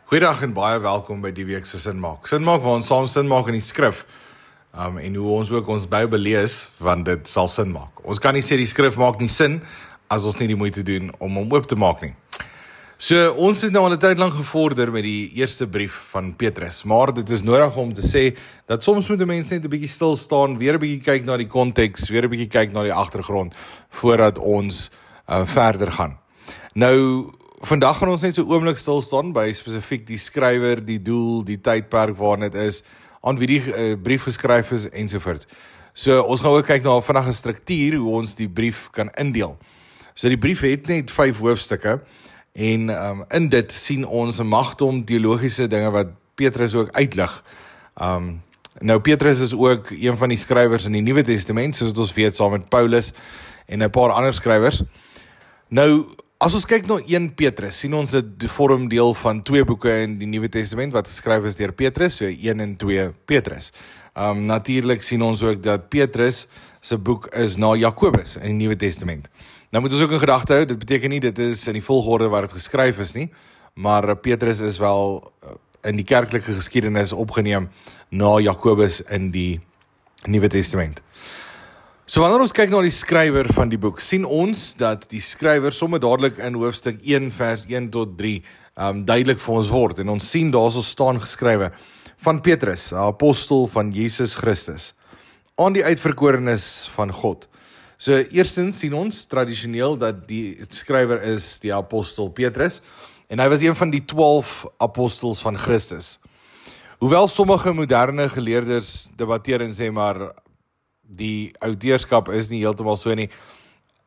Goeiedag en baie welkom by die week se Sinmaak. Sinmaak waar ons saam sin maak in die skrif. En hoe ons ook ons Bybel lees, want dit sal sin maak. Ons kan nie sê die skrif maak nie sin, as ons nie die moeite doen om hom oop te maak nie. So, ons het nou al 'n tyd lank gevorder met die eerste brief van Petrus, maar dit is nodig om te sê, dat soms moet 'n mens net 'n bietjie stil staan, weer 'n bietjie kyk na die konteks, weer 'n bietjie kyk na die agtergrond, voordat ons verder gaan. Nou, vandag gaan ons net so oomblik stil staan by spesifiek die skrywer, die doel, die tydperk waarin dit is, aan wie die brief geskryf is, ensovoorts. So, ons gaan ook kyk na vandag 'n struktuur, hoe ons die brief kan indeel. So, die brief het net 5 hoofstukke, en in dit sien ons 'n magdom teologiese dinge wat Petrus ook uitlig. Nou, Petrus is ook een van die skrywers in die Nuwe Testament, soos ons weet, saam met Paulus en 'n paar ander skrywers. Nou, as ons kyk na 1 Petrus, sien ons dit vorm deel van 2 boeke in die Nuwe Testament, wat geskryf is deur Petrus, so 1 en 2 Petrus. Natuurlik sien ons ook dat Petrus se boek is na Jakobus in die Nuwe Testament. Nou moet ons ook in gedagte hou, dit beteken nie, dit is in die volgorde waar dit geskryf is nie, maar Petrus is wel in die kerklike geskiedenis opgeneem na Jakobus in die Nuwe Testament. So wanneer ons kyk na die skrywer van die boek, sien ons dat die skrywer sommer dadelik in hoofstuk 1 vers 1 tot 3 duidelik vir ons word, en ons sien daar sal staan geskrywe van Petrus, 'n apostel van Jesus Christus, aan die uitverkorenes van God. So eerstens sien ons tradisioneel dat die skrywer is die apostel Petrus, en hy was een van die 12 apostels van Christus. Hoewel sommige moderne geleerders debatteer en sê, maar die outeurskap is nie heeltemal so nie,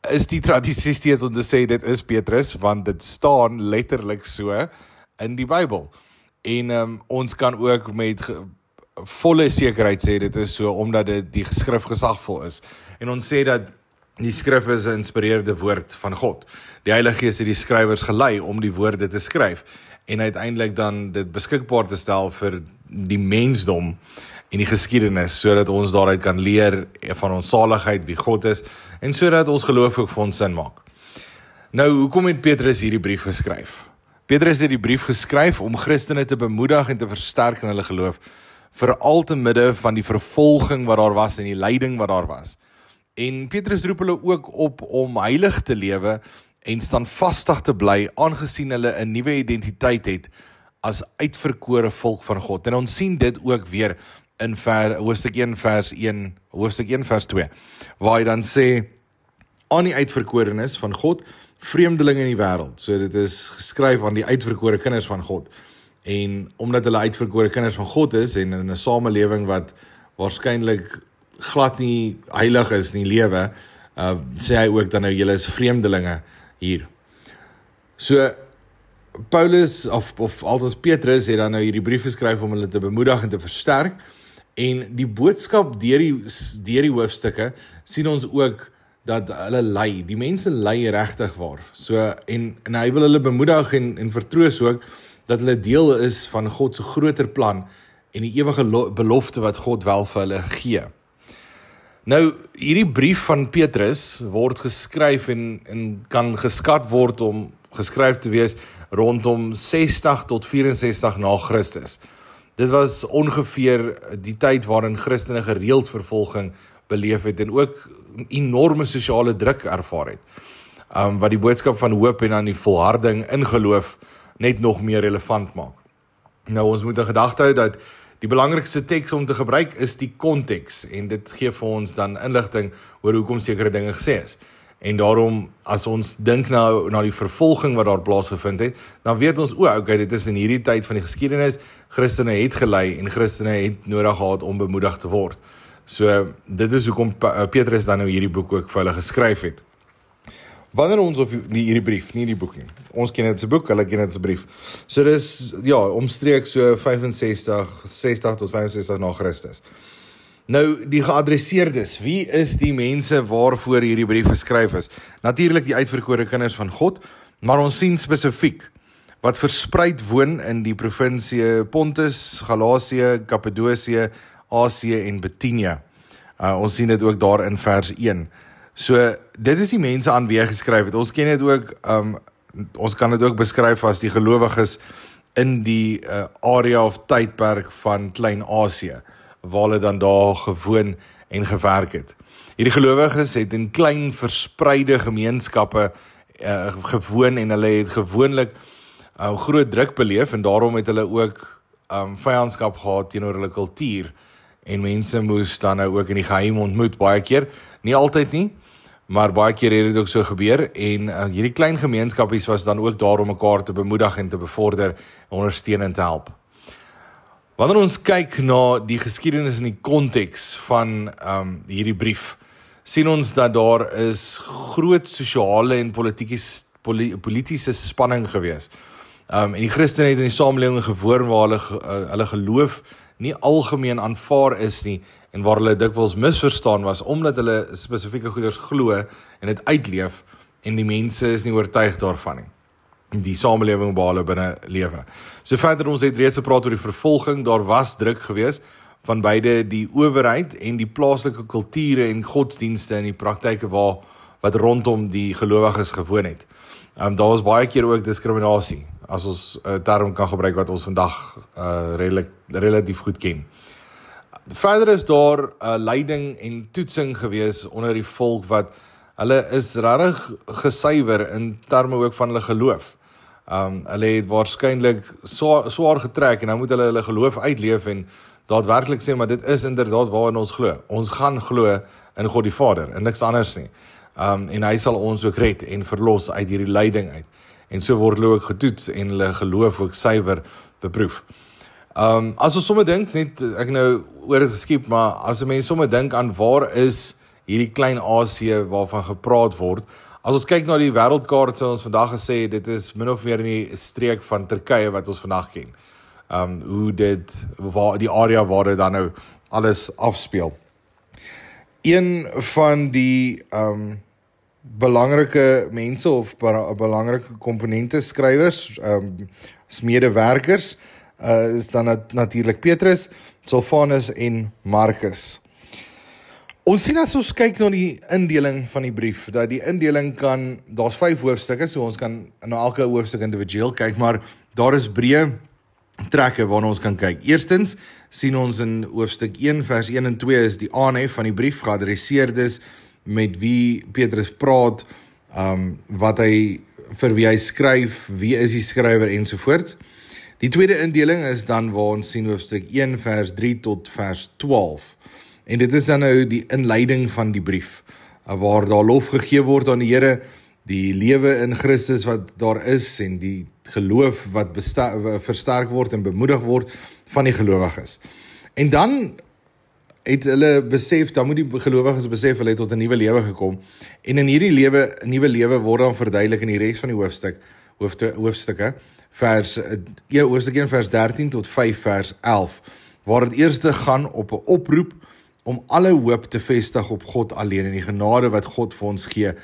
is die tradisie steeds om te sê dit is Petrus, want dit staan letterlik so in die Bybel. En ons kan ook met volle sekerheid sê dit is so, omdat dit die skrif gesagvol is. En ons sê dat die skrif is 'n geïnspireerde woord van God. Die Heilige Gees het die skrywers gelei om die woorde te skryf, en uiteindelik dan dit beskikbaar te stel vir die mensdom en die geskiedenis, sodat ons daaruit kan leer van ons saligheid, wie God is, en sodat ons geloof ook vir ons sin maak. Nou, hoekom het Petrus hierdie brief geskryf? Petrus het die brief geskryf om Christene te bemoedig en te versterk in hulle geloof, veral te midde van die vervolging wat daar was en die lyding wat daar was. En Petrus roep hulle ook op om heilig te lewe en standvastig te bly, aangesien hulle 'n nuwe identiteit het as uitverkore volk van God. En ons sien dit ook weer in hoofstuk 1 vers 2, waar hy dan sê, aan die uitverkorenes van God, vreemdelinge in die wêreld. So dit is geskryf aan die uitverkore kinders van God. En omdat hulle uitverkore kinders van God is, en in 'n samelewing wat waarskynlik glad nie heilig is nie lewe, sê hy ook dan nou, julle is vreemdelinge hier. So, Paulus, of althans Petrus, het dan nou hierdie brief geskryf om hulle te bemoedig en te versterk, en die boodskap deur die hoofstukke, sien ons ook dat hulle ly, die mense ly regtig waar. So, en hy wil hulle bemoedig en vertroos ook, dat hulle deel is van God se groter plan, en die ewige belofte wat God wel vir hulle gee. Nou, hierdie brief van Petrus word geskryf en kan geskat word om geskryf te wees rondom 60 tot 64 na Christus. Dit was ongeveer die tyd waarin Christene gereeld vervolging beleef het en ook enorme sosiale druk ervaar het, wat die boodskap van hoop en dan die volharding in geloof net nog meer relevant maak. Nou, ons moet in gedagte hou dat die belangrikste teks om te gebruik is die konteks, en dit gee vir ons dan inligting oor hoekom sekere dinge gesê is. En daarom, as ons dink na die vervolging wat daar plaasgevind het, dan weet ons, okay, dit is in hierdie tyd van die geskiedenis, Christene het gelei, en Christene het nodig gehad om bemoedig te word. So, dit is hoekom Petrus dan nou hierdie boek ook vir hulle geskryf het. Wanneer ons, of hierdie brief, nie die boek nie, ons ken dit as 'n boek, hulle ken dit as 'n brief. So dis, omstreeks so 60 tot 65 na Christus. Nou, die geadresseerdes, wie is die mense waarvoor hierdie brief geskryf is? Natuurlik die uitverkore kinders van God, maar ons sien spesifiek wat verspreid woon in die provinsie Pontus, Galasië, Kappadosie, Asië en Bithynia. Ons sien dit ook daar in vers 1. So, dit is die mense aan wie hy geskryf het. Ons ken dit ook, ons kan dit ook beskryf as die gelowiges in die area of tydperk van Klein-Asië, waar hulle dan daar gewoon en gewerk het. Hierdie gelowiges het in klein verspreide gemeenskappe gewoon en hulle het gewoonlik groot druk beleef en daarom het hulle ook vyandskap gehad teenoor hulle kultuur en mense moes dan nou ook in die geheim ontmoet baie keer, nie altyd nie, maar baie keer het dit ook so gebeur en hierdie klein gemeenskapies was dan ook daar om mekaar te bemoedig en te bevorder, ondersteun en te help. Wanneer ons kyk na die geskiedenis en die konteks van hierdie brief, sien ons dat daar is groot sosiale en politiese spanning gewees. En die Christene het in die samelewing gewoon waar hulle geloof nie algemeen aanvaar is nie en waar hulle dikwels misverstaan was omdat hulle spesifieke goeders glo en dit uitleef en die mense is nie oortuig daarvan nie. Die samelewing waar hulle binne lewe. So verder ons het reeds gepraat oor die vervolging, daar was druk gewees van beide die owerheid en die plaaslike kulture en godsdienste en die praktyke wat rondom die gelowiges gewoon het. Daar was baie keer ook diskriminasie, as ons 'n term kan gebruik wat ons vandag relatief goed ken. Verder is daar leiding en toetsing gewees onder die volk wat hulle is regtig gesuiwer in terme ook van hulle geloof. Hulle het waarskynlik swaar getrek en nou moet hulle geloof uitleef en daadwerklik sê, maar dit is inderdaad waarin ons glo. Ons gaan glo in God die Vader en niks anders nie. En hy sal ons ook red en verlos uit hierdie lyding uit. En so word hulle ook getoets en hulle geloof ook suiwer beproef. As ons somme dink, net ek nou oor het geskiep, maar as 'n mens somme dink aan waar is hierdie Klein-Asië waarvan gepraat word, as ons kyk na die wêreldkaart sou ons vandag gesê, dit is min of meer in die streek van Turkye wat ons vandag ken. Die area waar dit dan nou alles afspeel. Een van die belangrike mense of belangrike komponente skrywers, medewerkers, is dan natuurlik Petrus, Silvanus en Markus. Ons sien as ons kyk na die indeling van die brief, dat die indeling daar's 5 hoofstukke, so ons kan na elke hoofstuk individueel kyk, maar daar is breë trekke waarna ons kan kyk. Eerstens sien ons in hoofstuk 1 vers 1 en 2 is die aanhef van die brief geadresseerdes met wie Petrus praat, vir wie hy skryf, wie is die skrywer ensovoorts. Die tweede indeling is dan waar ons sien hoofstuk 1 vers 3 tot vers 12. En dit is dan nou die inleiding van die brief, waar daar lof gegee word aan die Here, die lewe in Christus wat daar is en die geloof wat versterk word en bemoedig word van die gelowiges. En dan het hulle besef, dan moet die gelowiges besef, hulle het tot 'n nuwe lewe gekom. En in hierdie nuwe lewe word dan verduidelik in die res van die hoofstukke, hoofstuk 1 vers 13 tot 5 vers 11, waar het eerste gaan op 'n oproep om alle hoop te vestig op God alleen en die genade wat God vir ons gee,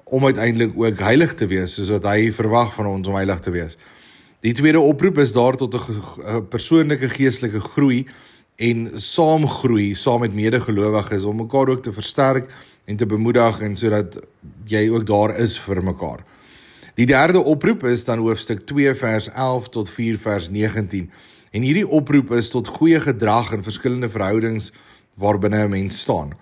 om uiteindelik ook heilig te wees, soos wat hy verwag van ons om heilig te wees. Die tweede oproep is daar tot 'n persoonlike geestelike groei en saamgroei, saam met medegelowiges, om mekaar ook te versterk en te bemoedig, en sodat jy ook daar is vir mekaar. Die derde oproep is dan hoofstuk 2 vers 11 tot 4 vers 19. En hierdie oproep is tot goeie gedrag in verskillende verhoudings waarbinne 'n mens staan.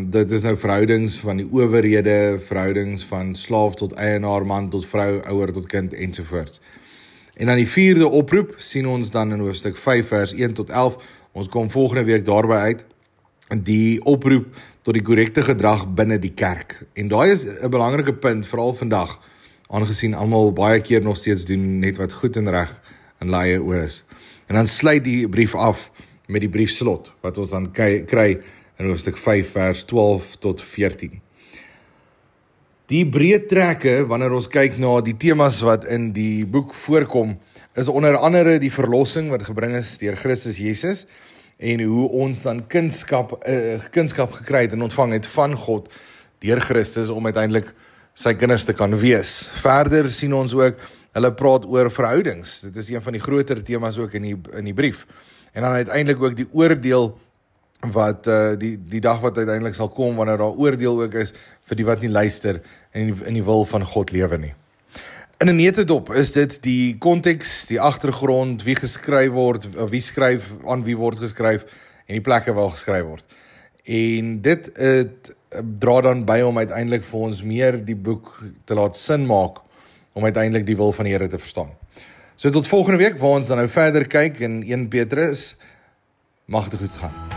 Dit is nou verhoudings van die owerhede, verhoudings van slaaf tot eienaar, man tot vrou, ouer tot kind ensovoorts. En dan die vierde oproep sien ons dan in hoofstuk 5 vers 1 tot 11. Ons kom volgende week daarby uit. Die oproep tot die korrekte gedrag binne die kerk. En daai is 'n belangrike punt, veral vandag, aangesien almal baie keer nog steeds doen net wat goed en reg in laie oë is. En dan sluit die brief af met die briefslot, wat ons dan kry in hoofstuk 5 vers 12 tot 14. Die breë trekke, wanneer ons kyk na die temas wat in die boek voorkom, is onder andere die verlossing wat gebring is deur Christus Jesus, en hoe ons dan kindskap gekry het en ontvang het van God deur Christus om uiteindelik sy kinders te kan wees. Verder sien ons ook, hulle praat oor verhoudings. Dit is een van die groter temas ook in die brief. En dan uiteindelik ook die oordeel wat die dag wat uiteindelik sal kom, wanneer daar oordeel ook is vir die wat nie luister en in die wil van God lewe nie. In 'n neutedop is dit die konteks, die agtergrond, wie geskryf word, wie skryf, aan wie word geskryf en die plekke waar geskryf word. En dit dra dan by om uiteindelik vir ons meer die boek te laat sin maak, om uiteindelik die wil van die Here te verstaan. So tot volgende week waar ons dan nou verder kyk in 1 Petrus. Mag dit goed gaan.